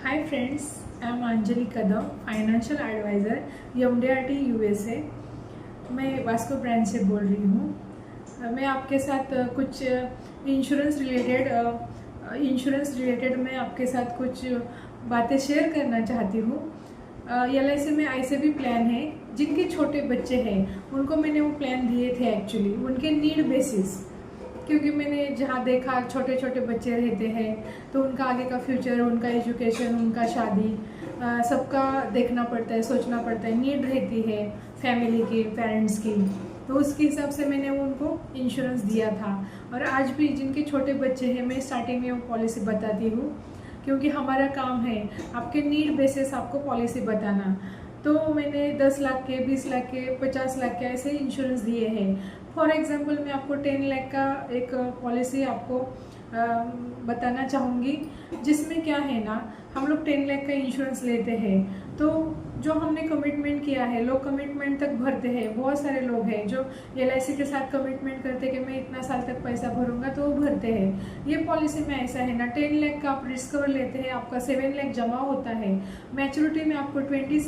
Hi friends, I am Anjali Kadam, financial adviser MDRT USA। मैं Vasco branch से बोल रही हूँ। मैं आपके साथ कुछ इंश्योरेंस रिलेटेड मैं आपके साथ कुछ बातें शेयर करना चाहती हूँ। LIC में ऐसे भी प्लान है जिनके छोटे बच्चे हैं, उनको मैंने वो प्लान दिए थे एक्चुअली उनके नीड बेसिस, क्योंकि मैंने जहाँ देखा छोटे छोटे बच्चे रहते हैं तो उनका आगे का फ्यूचर, उनका एजुकेशन, उनका शादी सबका देखना पड़ता है, सोचना पड़ता है, नीड रहती है फैमिली की, पेरेंट्स की। तो उसके हिसाब से मैंने उनको इंश्योरेंस दिया था। और आज भी जिनके छोटे बच्चे हैं मैं स्टार्टिंग में वो पॉलिसी बताती हूँ, क्योंकि हमारा काम है आपके नीड बेसिस आपको पॉलिसी बताना। तो मैंने 10 लाख के, 20 लाख के, 50 लाख के ऐसे इंश्योरेंस दिए हैं। फॉर एग्जांपल मैं आपको 10 लाख का एक पॉलिसी आपको बताना चाहूँगी, जिसमें क्या है ना, हम लोग 10 लाख का इंश्योरेंस लेते हैं तो जो हमने कमिटमेंट किया है, लोग कमिटमेंट तक भरते हैं। बहुत सारे लोग हैं जो LIC के साथ कमिटमेंट करते हैं कि मैं इतना साल तक पैसा भरूंगा, तो वो भरते हैं। ये पॉलिसी में ऐसा है ना, 10 लाख का आप रिस्क कवर लेते हैं, आपका 7 लाख जमा होता है, मैच्योरिटी में आपको 26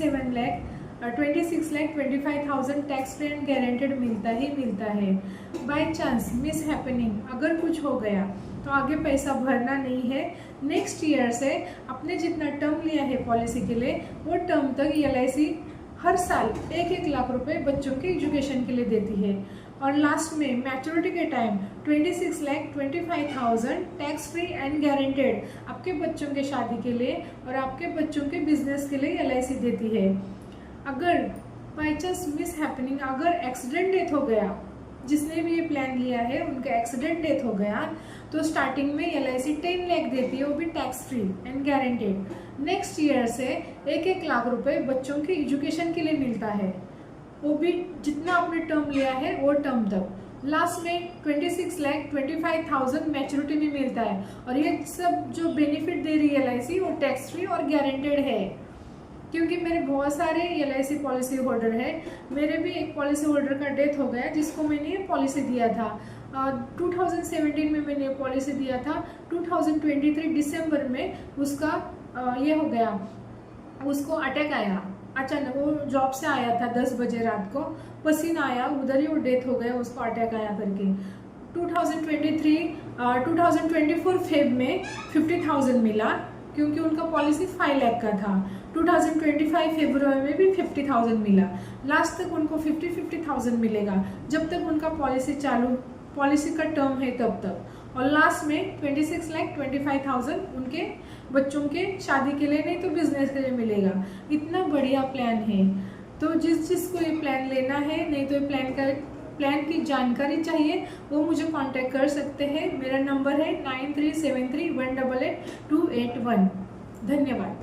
lakh 25,000 tax free and guaranteed मिलता है। बाय चांस मिस हैपनिंग अगर कुछ हो गया तो आगे पैसा भरना नहीं है। नेक्स्ट ईयर से आपने जितना टर्म लिया है पॉलिसी के लिए, वो टर्म तक LIC हर साल 1-1 लाख रुपए बच्चों के एजुकेशन के लिए देती है। और लास्ट में मैच्योरिटी के time 26 lakh 25,000 tax free and guaranteed आपके बच्चों के शादी के लिए और आपके बच्चों के बिजनेस के लिए LIC देती है। अगर बाई चांस मिस हैपनिंग, अगर एक्सीडेंट डेथ हो गया, जिसने भी ये प्लान लिया है उनका एक्सीडेंट डेथ हो गया, तो स्टार्टिंग में LIC 10 लाख देती है, वो भी tax free and guaranteed. Next year से 1-1 लाख रुपए बच्चों के एजुकेशन के लिए मिलता है, वो भी जितना आपने टर्म लिया है वो टर्म तक। लास्ट में 26 लाख 25,000 मैच्योरिटी में मिलता है। और ये सब जो बेनिफिट दे रही है LIC वो टैक्स फ्री और गारंटेड है। क्योंकि मेरे बहुत सारे LIC पॉलिसी होल्डर है, मेरे भी एक पॉलिसी होल्डर का डेथ हो गया जिसको मैंने ये पॉलिसी दिया था। 2017 में मैंने ये पॉलिसी दिया था। 2023 दिसंबर में उसका ये हो गया, उसको अटैक आया अचानक। वो जॉब से आया था 10 बजे रात को, पसीना आया, उधर ही वो डेथ हो गया, उसको अटैक आया करके। 2024 फेब में 50,000 मिला, क्योंकि उनका पॉलिसी 5 लाख का था। 2025 फरवरी में भी 50,000 मिला। लास्ट तक उनको 50,000 मिलेगा जब तक उनका पॉलिसी का टर्म है तब तक। और लास्ट में 26 लाख 25,000 उनके बच्चों के शादी के लिए, नहीं तो बिजनेस के लिए मिलेगा। इतना बढ़िया प्लान है। तो जिसको ये प्लान लेना है, नहीं तो प्लान की जानकारी चाहिए, वो मुझे कांटेक्ट कर सकते हैं। मेरा नंबर है 9373188281। धन्यवाद।